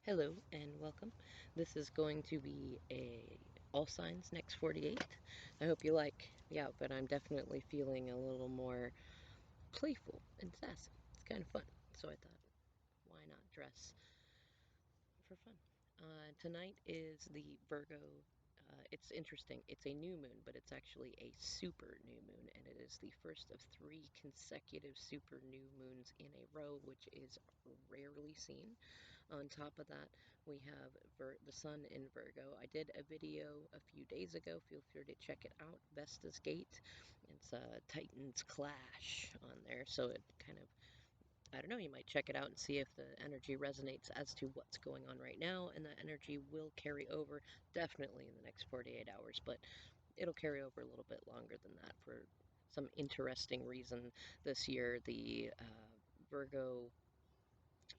Hello and welcome. This is going to be a all signs next 48. I hope you like the outfit. I'm definitely feeling a little more playful and sassy. It's kind of fun. So I thought, why not dress for fun? Tonight is the Virgo. It's interesting. It's a new moon, but it's actually a super new moon, and it is the first of three consecutive super new moons in a row, which is rarely seen. On top of that, we have the sun in Virgo. I did a video a few days ago. Feel free to check it out. Vesta's Gate. It's Titan's Clash on there, so it kind of I don't know, you might check it out and see if the energy resonates as to what's going on right now, and that energy will carry over definitely in the next 48 hours, but it'll carry over a little bit longer than that for some interesting reason this year. The Virgo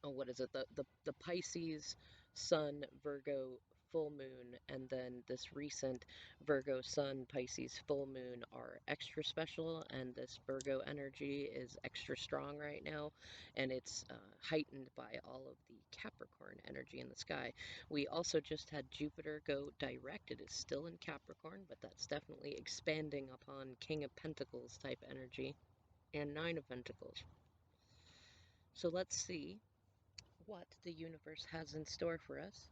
what is it? The Pisces Sun Virgo full moon, and then this recent Virgo Sun Pisces full moon are extra special, and this Virgo energy is extra strong right now, and it's heightened by all of the Capricorn energy in the sky. We also just had Jupiter go direct. It is still in Capricorn, but that's definitely expanding upon King of Pentacles type energy and Nine of Pentacles. So let's see what the universe has in store for us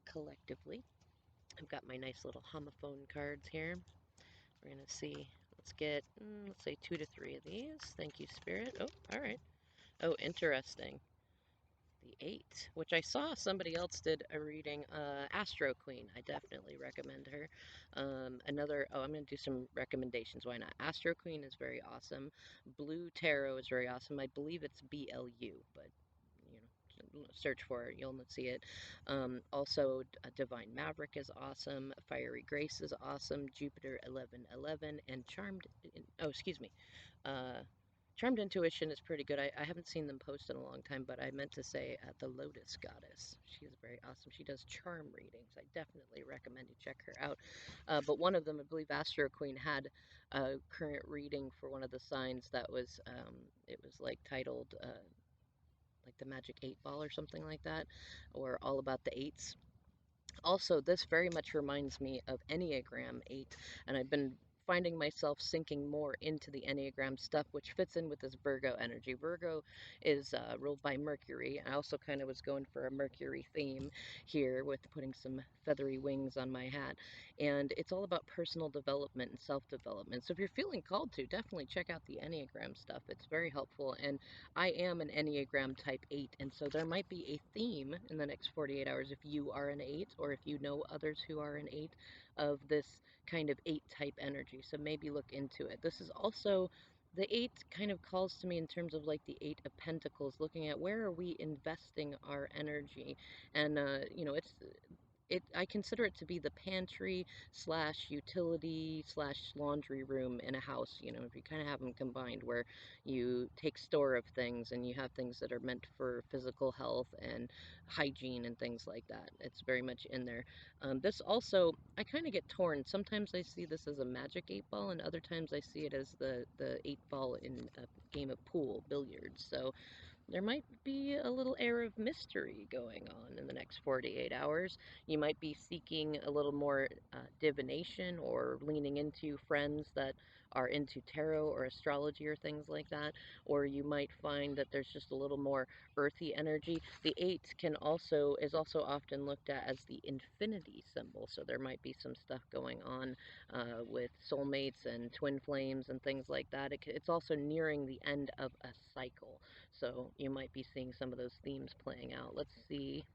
collectively. I've got my nice little homophone cards here. We're going to see. Let's get, let's say 2 to 3 of these. Thank you, Spirit. Oh, all right. Oh, interesting. The 8, which I saw somebody else did a reading. Astro Queen. I definitely recommend her. I'm going to do some recommendations. Why not? Astro Queen is very awesome. Blue Tarot is very awesome. I believe it's BLU, but you know, search for it, you'll see it. Also, Divine Maverick is awesome. Fiery Grace is awesome. Jupiter 1111 and uh, Charmed Intuition is pretty good. I haven't seen them post in a long time, but I meant to say the Lotus Goddess. She is very awesome. She does charm readings. I definitely recommend you check her out. But one of them, I believe Astro Queen, had a current reading for one of the signs that was, it was like titled, like the Magic 8 Ball or something like that, or all about the eights. Also, this very much reminds me of Enneagram 8, and I've been finding myself sinking more into the Enneagram stuff, which fits in with this Virgo energy. Virgo is ruled by Mercury. I also kind of was going for a Mercury theme here with putting some feathery wings on my hat. And it's all about personal development and self-development. So if you're feeling called to, definitely check out the Enneagram stuff. It's very helpful. And I am an Enneagram type 8, and so there might be a theme in the next 48 hours if you are an 8, or if you know others who are an 8, of this kind of 8 type energy. So maybe look into it. This is also the 8 kind of calls to me in terms of like the 8 of Pentacles, looking at where are we investing our energy. And, I consider it to be the pantry slash utility slash laundry room in a house. You know, if you kind of have them combined, where you take store of things and you have things that are meant for physical health and hygiene and things like that. It's very much in there. This also, I kind of get torn. Sometimes I see this as a magic 8 ball, and other times I see it as the 8 ball in a game of pool, billiards. So there might be a little air of mystery going on in the next 48 hours. You might be seeking a little more divination, or leaning into friends that are into tarot or astrology or things like that. Or you might find that there's just a little more earthy energy. The 8 is also often looked at as the infinity symbol. So there might be some stuff going on with soulmates and twin flames and things like that. It's also nearing the end of a cycle. So you might be seeing some of those themes playing out. Let's see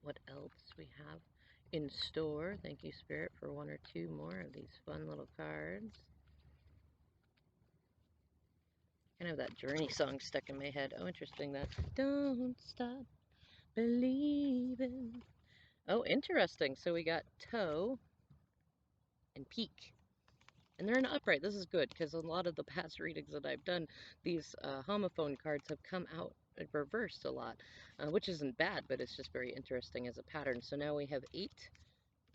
what else we have in store. Thank you, Spirit, for 1 or 2 more of these fun little cards. I have that Journey song stuck in my head. Oh, interesting, that don't stop believing. Oh, interesting. So we got toe and peak. And they're in upright. This is good, because a lot of the past readings that I've done, these homophone cards have come out reversed a lot, which isn't bad, but it's just very interesting as a pattern. So now we have 8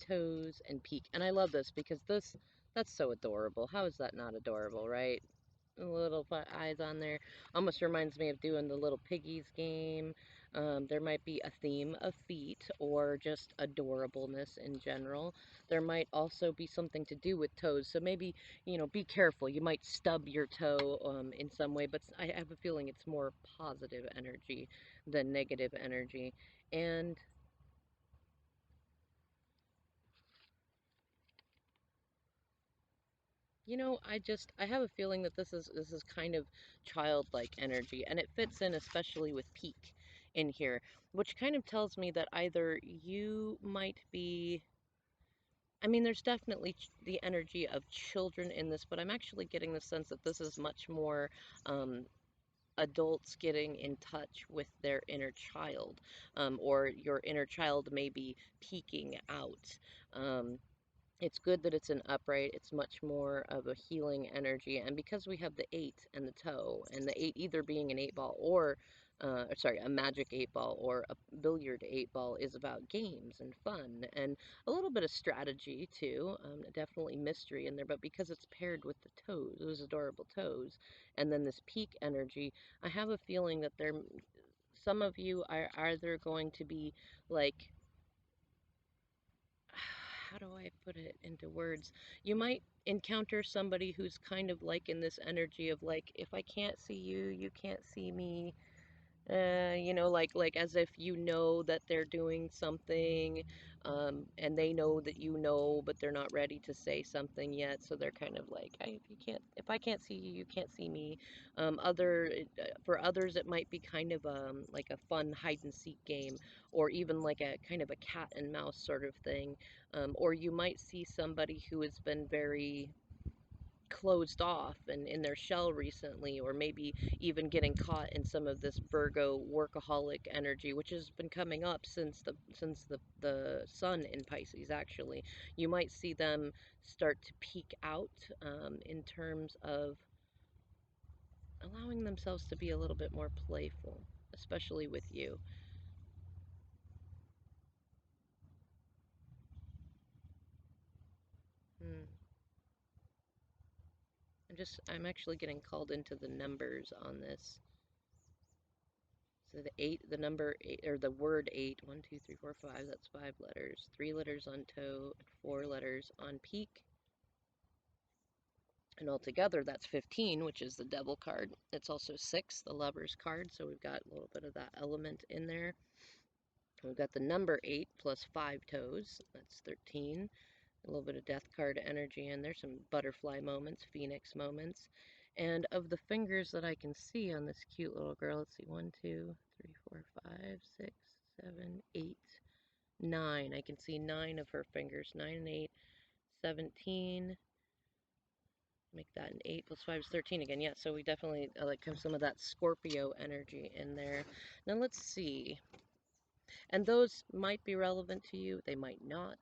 toes and peak. And I love this because that's so adorable. How is that not adorable, right? little eyes on there. Almost reminds me of doing the little piggies game. There might be a theme of feet or just adorableness in general. There might also be something to do with toes. So maybe, be careful. You might stub your toe in some way, but I have a feeling it's more positive energy than negative energy. And I have a feeling that this is kind of childlike energy, and it fits in especially with peak in here, which kind of tells me that either you might be. I mean, there's definitely the energy of children in this, but I'm actually getting the sense that this is much more um, adults getting in touch with their inner child, or your inner child may be peeking out. Um, it's good that it's an upright. It's much more of a healing energy. And because we have the eight and the toe, and the eight either being an eight ball or, sorry, a magic eight ball or a billiard eight ball is about games and fun and a little bit of strategy too. Definitely mystery in there. But because it's paired with the toes, those adorable toes, and then this peak energy, I have a feeling that some of you are either going to be like, how do I put it into words? You might encounter somebody who's kind of like in this energy of like, if I can't see you, you can't see me. Like as if that they're doing something, and they know that but they're not ready to say something yet. So they're kind of like, hey, if I can't see you, you can't see me. For others, it might be kind of like a fun hide and seek game, or even like a kind of a cat and mouse sort of thing. Or you might see somebody who has been very closed off and in their shell recently, or maybe even getting caught in some of this Virgo workaholic energy, which has been coming up since the sun in Pisces. Actually, you might see them start to peak out in terms of allowing themselves to be a little bit more playful, especially with you. Hmm. I'm actually getting called into the numbers on this. So the eight, the number eight, or the word eight, 1, 2, 3, 4, 5, that's 5 letters. 3 letters on toe, 4 letters on peak. And altogether, that's 15, which is the devil card. It's also 6, the lover's card. So we've got a little bit of that element in there. We've got the number 8 plus 5 toes. That's 13. A little bit of death card energy in there, some butterfly moments, phoenix moments. And of the fingers that I can see on this cute little girl, let's see, 1, 2, 3, 4, 5, 6, 7, 8, 9. I can see 9 of her fingers, 9 and 8, 17. Make that an 8 plus 5 is 13 again. Yeah, so we definitely like have some of that Scorpio energy in there. Now let's see. And those might be relevant to you, they might not.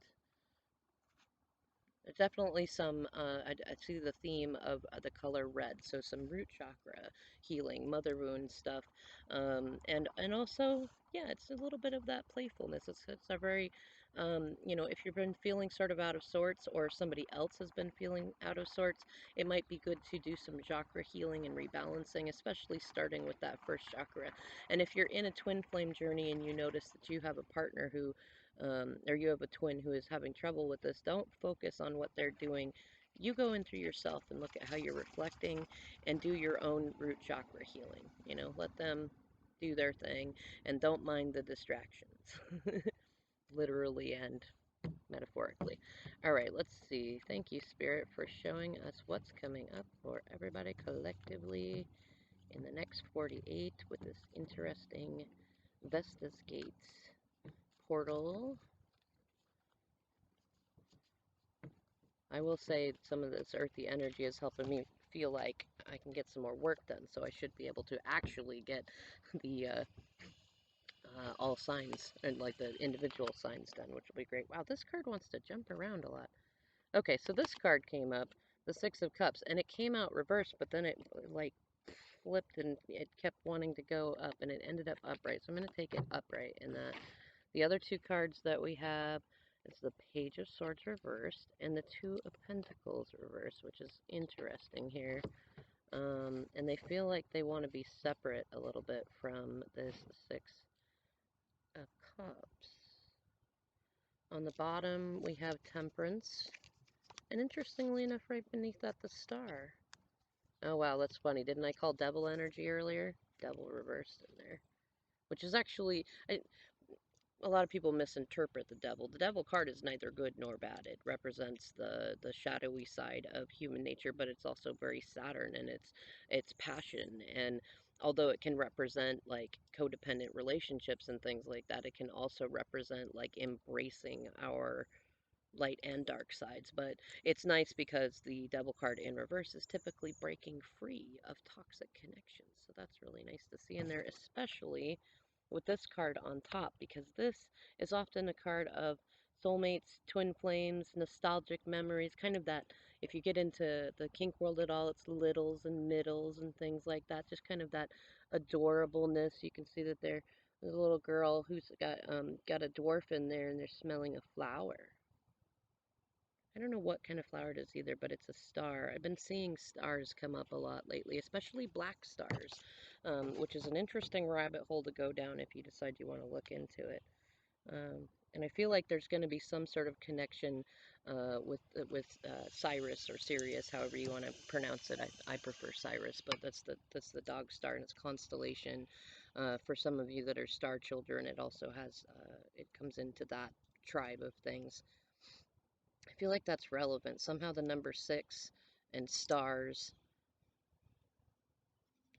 There's definitely some, I see the theme of the color red, so some root chakra healing, mother wound stuff, and also, yeah, it's a little bit of that playfulness. It's a very, if you've been feeling sort of out of sorts, or somebody else has been feeling out of sorts, it might be good to do some chakra healing and rebalancing, especially starting with that first chakra. And if you're in a twin flame journey and you notice that you have a partner who or you have a twin who is having trouble with this, don't focus on what they're doing. You go in through yourself and look at how you're reflecting and do your own root chakra healing. Let them do their thing and don't mind the distractions, literally and metaphorically. All right, let's see. Thank you, Spirit, for showing us what's coming up for everybody collectively in the next 48 with this interesting Vestas Gates portal. I will say some of this earthy energy is helping me feel like I can get some more work done, so I should be able to actually get the all signs and like the individual signs done, which will be great. Wow, this card wants to jump around a lot. Okay, so this card came up, the Six of Cups, and it came out reversed, but then it like flipped and it kept wanting to go up, and it ended up upright. So I'm going to take it upright in that. The other two cards that we have is the Page of Swords reversed and the Two of Pentacles reversed, which is interesting here. And they feel like they want to be separate a little bit from this Six of Cups. On the bottom, we have Temperance. And interestingly enough, right beneath that, the Star. Oh, wow, that's funny. Didn't I call Devil energy earlier? Devil reversed in there. Which is actually, a lot of people misinterpret the devil. The devil card is neither good nor bad. It represents the shadowy side of human nature, but it's also very Saturn and it's passion. And although it can represent like codependent relationships and things like that, it can also represent like embracing our light and dark sides. But it's nice because the devil card in reverse is typically breaking free of toxic connections. So that's really nice to see in there, especially with this card on top, because this is often a card of soulmates, twin flames, nostalgic memories, kind of that. If you get into the kink world at all, it's littles and middles and things like that, just kind of that adorableness. You can see that there's a little girl who's got a dwarf in there and they're smelling a flower. I don't know what kind of flower it is either, but it's a star. I've been seeing stars come up a lot lately, especially black stars, which is an interesting rabbit hole to go down if you decide you want to look into it. And I feel like there's going to be some sort of connection with Cyrus or Sirius, however you want to pronounce it. I prefer Cyrus, but that's the dog star and its constellation. For some of you that are star children, it also has it comes into that tribe of things. I feel like that's relevant. Somehow the number six and stars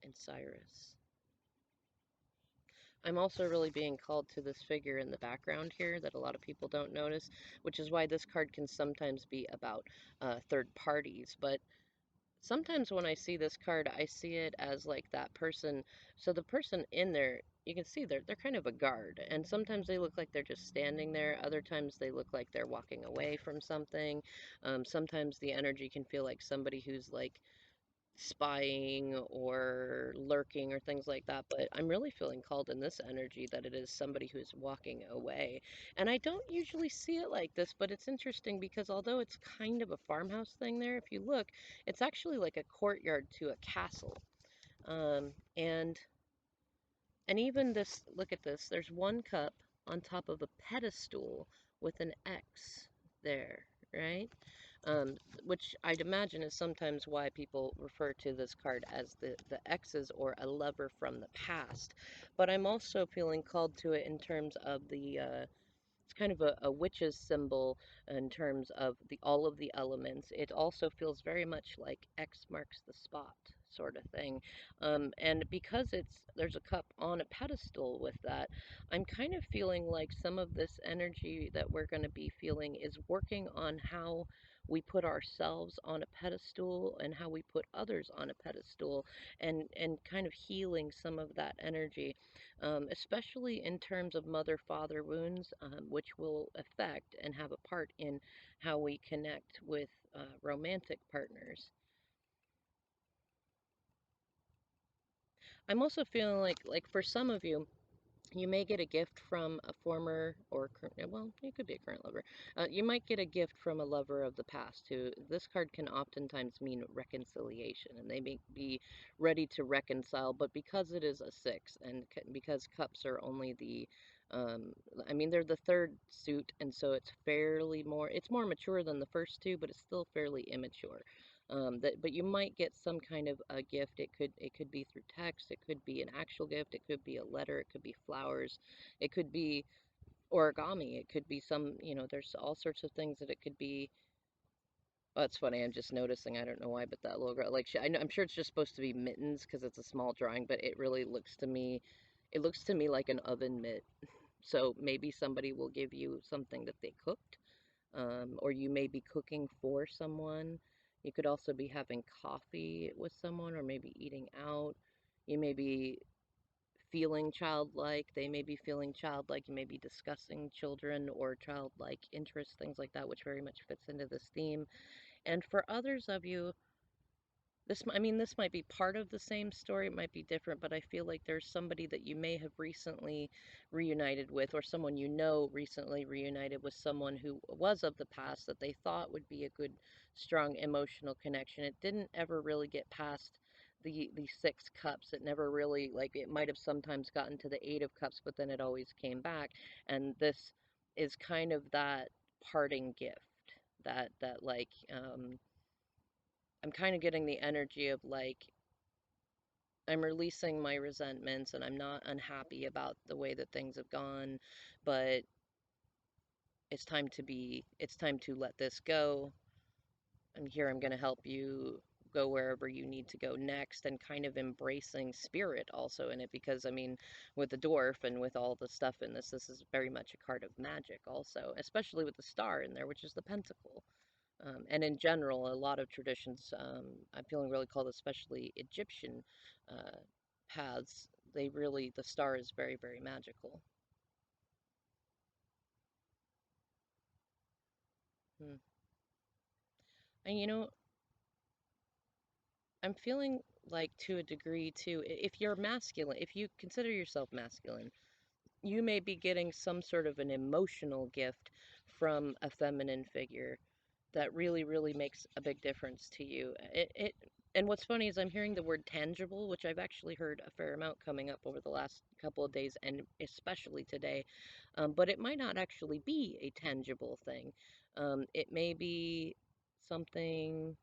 and Cyrus. I'm also really being called to this figure in the background here that a lot of people don't notice, which is why this card can sometimes be about third parties. But sometimes when I see this card, I see it as like that person. So the person in there, you can see they're kind of a guard, and sometimes they look like they're just standing there. Other times they look like they're walking away from something. Sometimes the energy can feel like somebody who's like spying or lurking or things like that, but I'm really feeling called in this energy that it is somebody who's walking away. And I don't usually see it like this, but it's interesting because although it's kind of a farmhouse thing there, if you look, it's actually like a courtyard to a castle. Um, and and even this, look at this, there's one cup on top of a pedestal with an X there, right? um, which I'd imagine is sometimes why people refer to this card as the X's or a lover from the past. But I'm also feeling called to it in terms of it's kind of a witch's symbol in terms of the all of the elements. It also feels very much like X marks the spot sort of thing. And because there's a cup on a pedestal with that, I'm kind of feeling like some of this energy that we're going to be feeling is working on how we put ourselves on a pedestal and how we put others on a pedestal, and kind of healing some of that energy, especially in terms of mother-father wounds, which will affect and have a part in how we connect with romantic partners. I'm also feeling like for some of you, you may get a gift from a former or current, well, it could be a current lover. You might get a gift from a lover of the past who this card can oftentimes mean reconciliation, and they may be ready to reconcile, but because it is a six and because cups are only um, I mean, they're the third suit, and so it's more mature than the first two, but it's still fairly immature. But you might get some kind of a gift. It could be through text, it could be an actual gift, it could be a letter, it could be flowers, it could be origami, it could be there's all sorts of things that it could be. Oh, it's funny. I'm just noticing. I don't know why, but that little girl, like I'm sure it's just supposed to be mittens because it's a small drawing, but it really looks to me like an oven mitt. So maybe somebody will give you something that they cooked, or you may be cooking for someone. You could also be having coffee with someone, or maybe eating out. You may be feeling childlike. They may be feeling childlike. You may be discussing children or childlike interests, things like that, which very much fits into this theme. And for others of you, this might be part of the same story, it might be different, but I feel like there's somebody that you may have recently reunited with, or someone you know recently reunited with someone who was of the past that they thought would be a good, strong emotional connection. It didn't ever really get past the Six Cups. It never really, like, it might have sometimes gotten to the Eight of Cups, but then it always came back. And this is kind of that parting gift. That like I'm kind of getting the energy of like I'm releasing my resentments and I'm not unhappy about the way that things have gone, but it's time to let this go. I'm here, I'm going to help you go wherever you need to go next, and kind of embracing spirit also in it, because I mean, with the dwarf and with all the stuff in this is very much a card of magic also, especially with the star in there, which is the pentacle. And in general, a lot of traditions, I'm feeling really called, especially Egyptian uh, paths, the star is very, very magical. Hmm. And I'm feeling like, to a degree too, if you're masculine, if you consider yourself masculine, you may be getting some sort of an emotional gift from a feminine figure that really, really makes a big difference to you. And what's funny is I'm hearing the word tangible, which I've actually heard a fair amount coming up over the last couple of days, and especially today. But it might not actually be a tangible thing. It may be something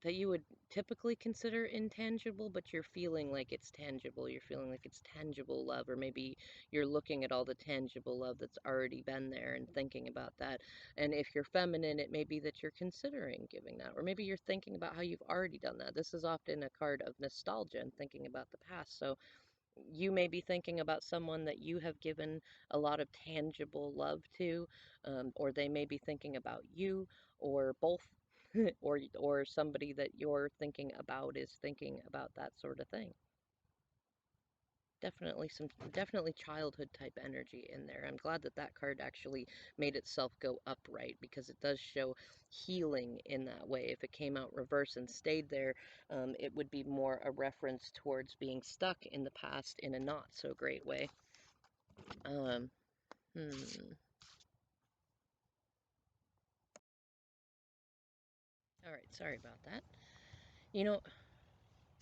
that you would typically consider intangible, but you're feeling like it's tangible. You're feeling like it's tangible love, or maybe you're looking at all the tangible love that's already been there and thinking about that. And if you're feminine, it may be that you're considering giving that, or maybe you're thinking about how you've already done that. This is often a card of nostalgia and thinking about the past. So you may be thinking about someone that you have given a lot of tangible love to, or they may be thinking about you, or both, or somebody that you're thinking about is thinking about that sort of thing. Definitely childhood type energy in there. I'm glad that that card actually made itself go upright, because it does show healing in that way. If it came out reverse and stayed there, it would be more a reference towards being stuck in the past in a not so great way. Um, hmm. All right, sorry about that. You know,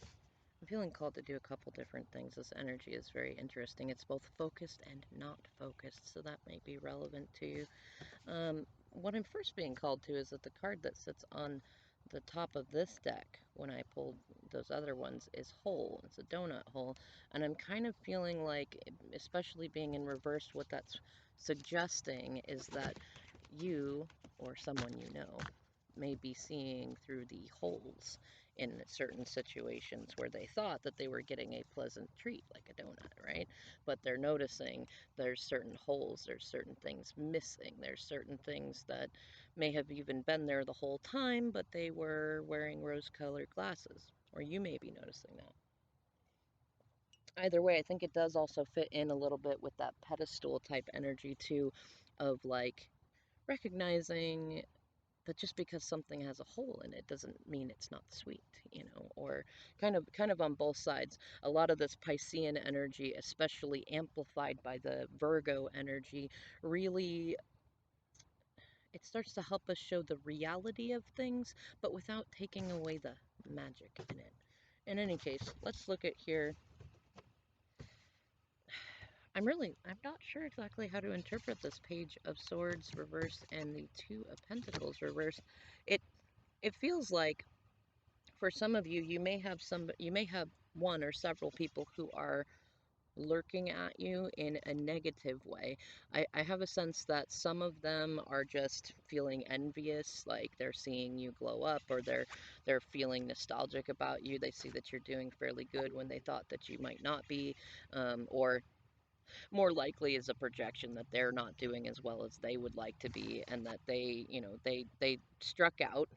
I'm feeling called to do a couple different things. This energy is very interesting. It's both focused and not focused, so that might be relevant to you. What I'm first being called to is that the card that sits on the top of this deck when I pulled those other ones is whole. It's a donut hole. And I'm kind of feeling like, especially being in reverse, what that's suggesting is that you, or someone you know, may be seeing through the holes in certain situations where they thought that they were getting a pleasant treat like a donut, right? But they're noticing there's certain holes, there's certain things missing, there's certain things that may have even been there the whole time, but they were wearing rose-colored glasses, or you may be noticing that. Either way, I think it does also fit in a little bit with that pedestal type energy too, of like recognizing that just because something has a hole in it doesn't mean it's not sweet, or kind of on both sides. A lot of this Piscean energy, especially amplified by the Virgo energy, really, it starts to help us show the reality of things, but without taking away the magic in it. In any case, let's look at here. I'm not sure exactly how to interpret this Page of Swords reverse and the Two of Pentacles reverse. It it feels like, for some of you, you may have one or several people who are lurking at you in a negative way. I have a sense that some of them are just feeling envious, like they're seeing you glow up, or they're feeling nostalgic about you. They see that you're doing fairly good when they thought that you might not be, or more likely is a projection that they're not doing as well as they would like to be, and that they struck out.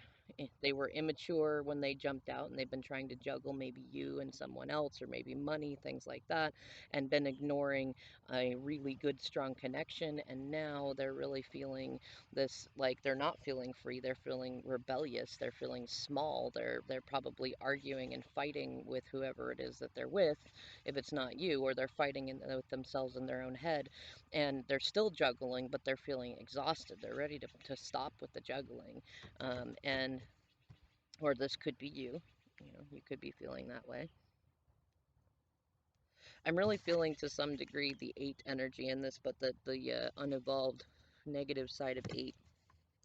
They were immature when they jumped out, and they've been trying to juggle maybe you and someone else, or maybe money, things like that, and been ignoring a really good strong connection. And now they're really feeling this, like, they're not feeling free, they're feeling rebellious, they're feeling small, they're probably arguing and fighting with whoever it is that they're with, if it's not you, or they're fighting with themselves in their own head, and they're still juggling, but they're feeling exhausted. They're ready to stop with the juggling. And or this could be you. You could be feeling that way. I'm really feeling to some degree the 8 energy in this, but the unevolved negative side of 8,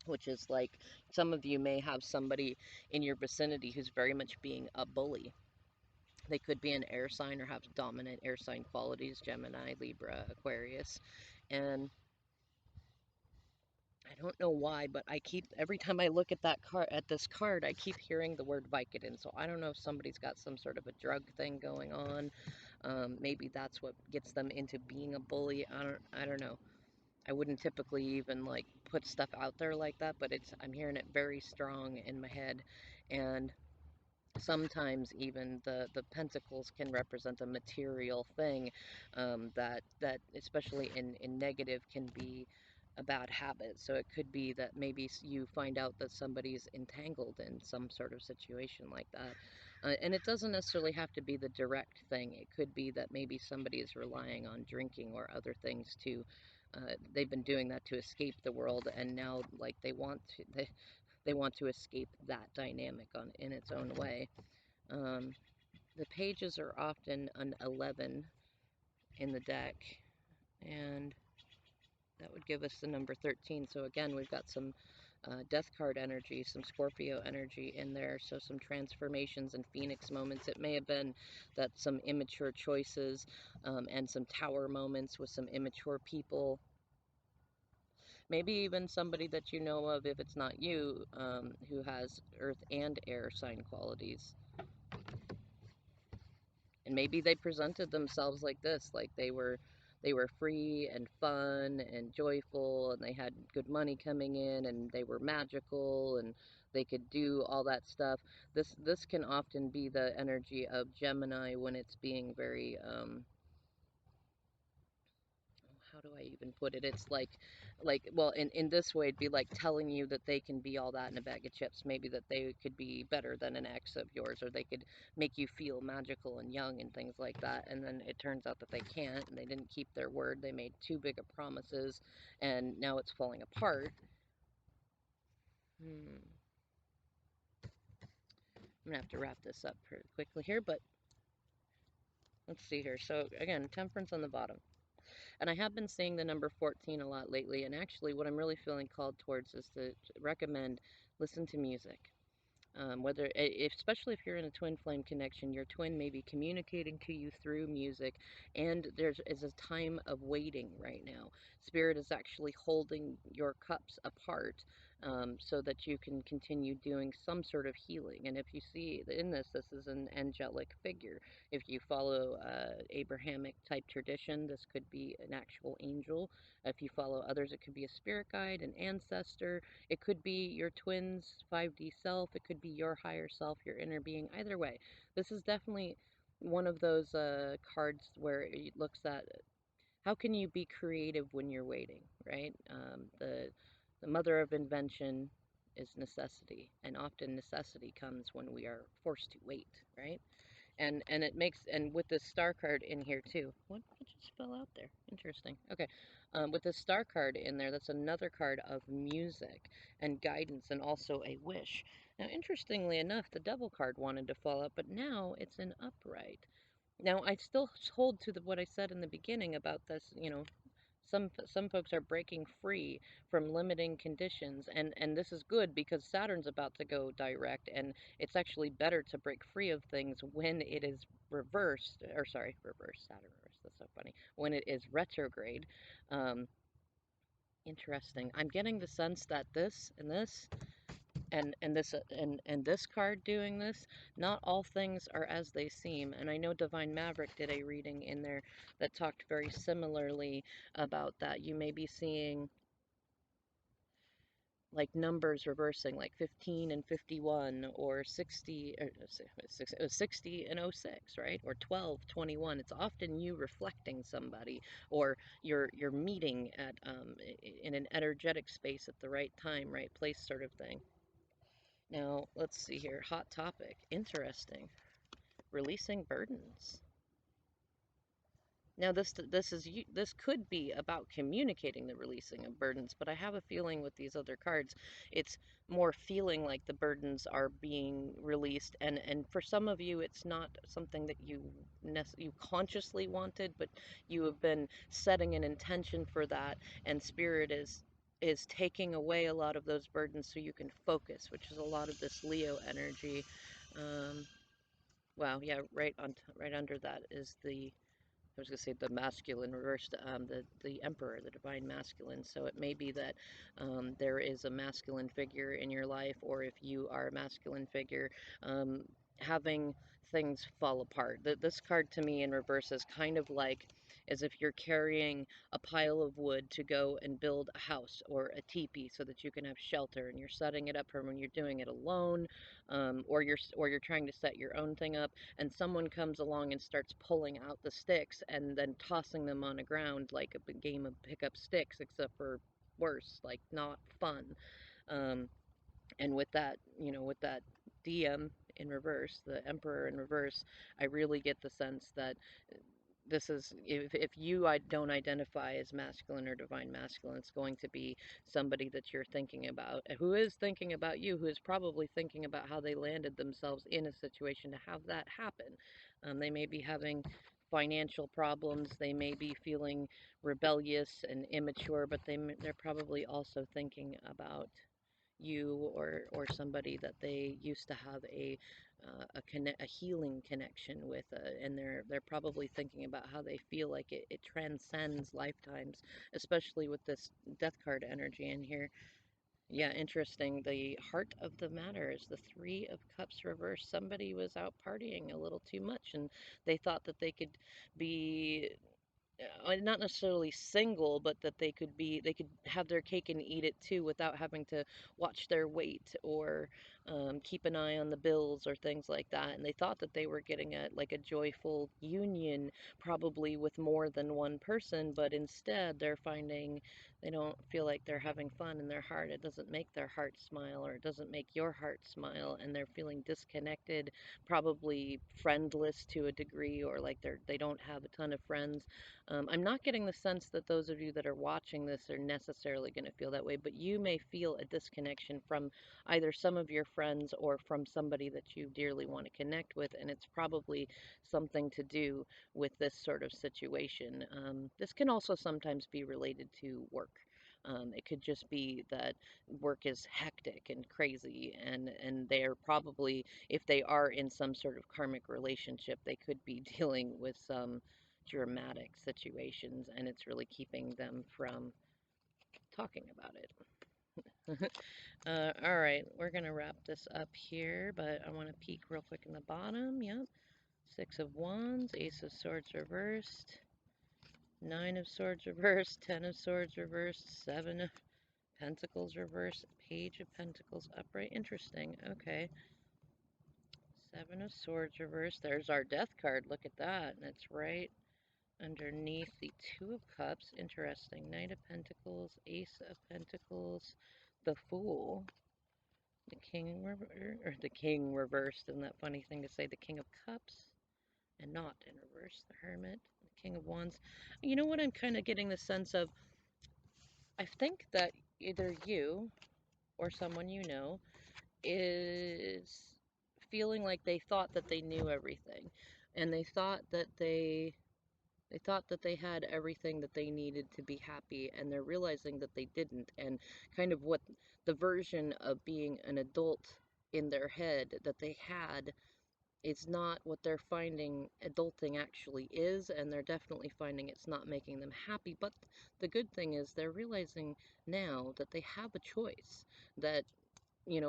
which is like some of you may have somebody in your vicinity who's very much being a bully. They could be an air sign or have dominant air sign qualities, Gemini, Libra, Aquarius. And I don't know why, but I keep every time I look at this card, I keep hearing the word Vicodin. So I don't know if somebody's got some sort of a drug thing going on. Maybe that's what gets them into being a bully. I don't know. I wouldn't typically even like put stuff out there like that, but I'm hearing it very strong in my head. And sometimes even the pentacles can represent a material thing, that especially in negative can be a bad habit. So it could be that maybe you find out that somebody's entangled in some sort of situation like that, and it doesn't necessarily have to be the direct thing. It could be that maybe somebody is relying on drinking or other things to, they've been doing that to escape the world, and now like they want to escape that dynamic in its own way. um, the pages are often an 11 in the deck, and that would give us the number 13. So again, we've got some death card energy, some Scorpio energy in there. So some transformations and phoenix moments. It may have been that some immature choices, and some tower moments with some immature people. Maybe even somebody that you know of, if it's not you, who has earth and air sign qualities. And maybe they presented themselves like this, like they were free and fun and joyful, and they had good money coming in, and they were magical, and they could do all that stuff. This can often be the energy of Gemini when it's being very, how do I even put it? It's like, well, in this way, it'd be like telling you that they can be all that in a bag of chips. Maybe that they could be better than an ex of yours, or they could make you feel magical and young and things like that. And then it turns out that they can't, and they didn't keep their word. They made too big of promises, and now it's falling apart. I'm gonna have to wrap this up pretty quickly here, but let's see here. So again, temperance on the bottom. And I have been seeing the number 14 a lot lately. And actually, what I'm really feeling called towards is to recommend listen to music. Especially if you're in a twin flame connection, your twin may be communicating to you through music, and is a time of waiting right now. Spirit is actually holding your cups apart, so that you can continue doing some sort of healing. And if you see in this is an angelic figure. If you follow Abrahamic type tradition, this could be an actual angel. If you follow others, it could be a spirit guide, an ancestor. It could be your twin's 5D self. It could be your higher self, your inner being. Either way, this is definitely one of those cards where it looks at how can you be creative when you're waiting, right? The mother of invention is necessity, and often necessity comes when we are forced to wait, right? And it makes, and with this star card in here too, what just fell out there? Interesting. Okay, with this star card in there, that's another card of music and guidance, and also a wish. Now, interestingly enough, the devil card wanted to fall out, but now it's an upright. Now, I still hold to what I said in the beginning about this. Some folks are breaking free from limiting conditions, and this is good because Saturn's about to go direct, and it's actually better to break free of things when it is reversed, or sorry, reverse Saturn reverse. That's so funny. When it is retrograde. Um, Interesting. I'm getting the sense that this and this and this card doing this, not all things are as they seem. And I know Divine Maverick did a reading in there that talked very similarly about that. You may be seeing like numbers reversing, like 15 and 51, or 60, or 60 and 06, right? Or 12, 21. It's often you reflecting somebody, or you're meeting at in an energetic space at the right time, right place, sort of thing. Now, let's see here. Hot topic. Interesting. Releasing burdens. Now this could be about communicating the releasing of burdens, but I have a feeling with these other cards, it's more feeling like the burdens are being released, and for some of you, it's not something that you consciously wanted, but you have been setting an intention for that, and spirit is taking away a lot of those burdens so you can focus, which is a lot of this Leo energy. Um, wow, yeah, right under that is the I was going to say the masculine reversed, the emperor, the divine masculine. So it may be that there is a masculine figure in your life, or if you are a masculine figure, um, having things fall apart. This card to me in reverse is kind of like as if you're carrying a pile of wood to go and build a house or a teepee so that you can have shelter, and you're setting it up for when you're doing it alone, or you're trying to set your own thing up, and someone comes along and starts pulling out the sticks and then tossing them on the ground like a game of pick up sticks, except for worse, like not fun. Um, and with that DM in reverse, the Emperor in reverse, I really get the sense that this is if you don't identify as masculine or divine masculine, it's going to be somebody that you're thinking about, who is thinking about you, who is probably thinking about how they landed themselves in a situation to have that happen. They may be having financial problems, they may be feeling rebellious and immature, but they're probably also thinking about you, or somebody that they used to have a healing connection with, and they're probably thinking about how they feel like it transcends lifetimes, especially with this death card energy in here. Yeah, interesting. The heart of the matter is the Three of Cups reversed. Somebody was out partying a little too much, and they thought that they could be not necessarily single, but that they could have their cake and eat it too without having to watch their weight, or keep an eye on the bills or things like that. And they thought that they were getting a joyful union, probably with more than one person, but instead they're finding they don't feel like they're having fun in their heart. It doesn't make their heart smile, or it doesn't make your heart smile, and they're feeling disconnected, probably friendless to a degree, or like they don't have a ton of friends. I'm not getting the sense that those of you that are watching this are necessarily going to feel that way, but you may feel a disconnection from either some of your friends or from somebody that you dearly want to connect with, and it's probably something to do with this sort of situation. This can also sometimes be related to work. It could just be that work is hectic and crazy, and they're probably, if they are in some sort of karmic relationship, they could be dealing with some dramatic situations, and it's really keeping them from talking about it. All right, we're gonna wrap this up here, but I want to peek real quick in the bottom. Yep, Six of Wands, Ace of Swords reversed, Nine of Swords reversed, Ten of Swords reversed, Seven of Pentacles reversed, Page of Pentacles upright. Interesting. Okay. Seven of Swords reversed. There's our Death card. Look at that. And it's right underneath the Two of Cups. Interesting. Knight of Pentacles, Ace of Pentacles, the Fool, the King the King reversed. Isn't that funny thing to say? The King of Cups, and not in reverse. The Hermit, the King of Wands. You know what I'm kind of getting the sense of? I think that either you or someone you know is feeling like they thought that they knew everything, and they thought that they had everything that they needed to be happy, and they're realizing that they didn't, and kind of what the version of being an adult in their head that they had is not what they're finding adulting actually is, and they're definitely finding it's not making them happy. But the good thing is they're realizing now that they have a choice, that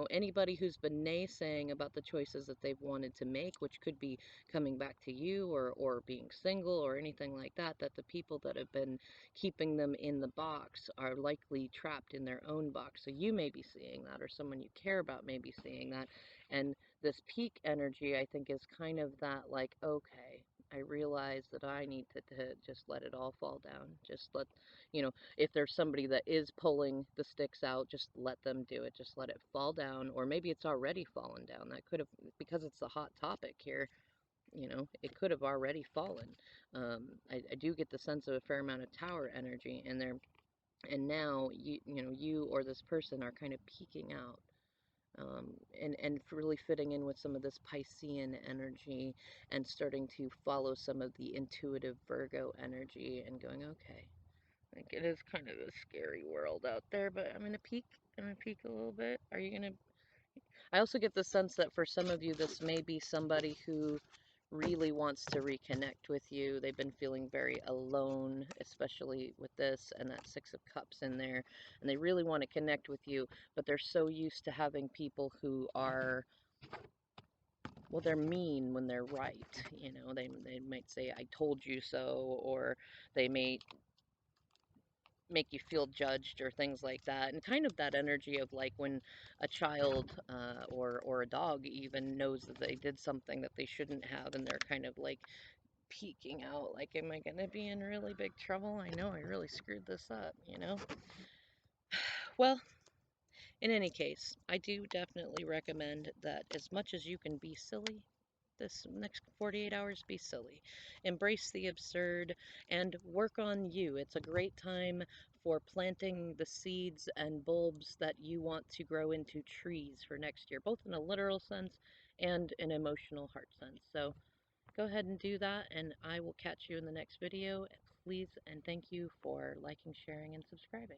anybody who's been naysaying about the choices that they've wanted to make, which could be coming back to you, or being single or anything like that, that the people that have been keeping them in the box are likely trapped in their own box. So you may be seeing that, or someone you care about may be seeing that. And this peak energy, I think, is kind of that, like, okay, I realize that I need to just let it all fall down. Just let, if there's somebody that is pulling the sticks out, just let them do it. Just let it fall down, or maybe it's already fallen down. That could have, because it's a hot topic here. You know, it could have already fallen. I do get the sense of a fair amount of tower energy in there, and now you or this person are kind of peeking out, and really fitting in with some of this Piscean energy and starting to follow some of the intuitive Virgo energy and going, okay, like it is kind of a scary world out there, but I'm gonna peek. I'm gonna peek a little bit. Are you gonna? I also get the sense that for some of you, this may be somebody who really wants to reconnect with you. They've been feeling very alone, especially with this and that Six of Cups in there, and they really want to connect with you, but they're so used to having people who are, well, they're mean when they're right. You know, they might say, I told you so, or they may make you feel judged or things like that, and kind of that energy of like when a child, or a dog even knows that they did something that they shouldn't have, and they're kind of like peeking out like, am I gonna be in really big trouble? I know I really screwed this up, you know. Well, in any case, I do definitely recommend that as much as you can be silly this next 48 hours, be silly. Embrace the absurd and work on you. It's a great time for planting the seeds and bulbs that you want to grow into trees for next year, both in a literal sense and an emotional heart sense. So go ahead and do that, and I will catch you in the next video. Please and thank you for liking, sharing, and subscribing.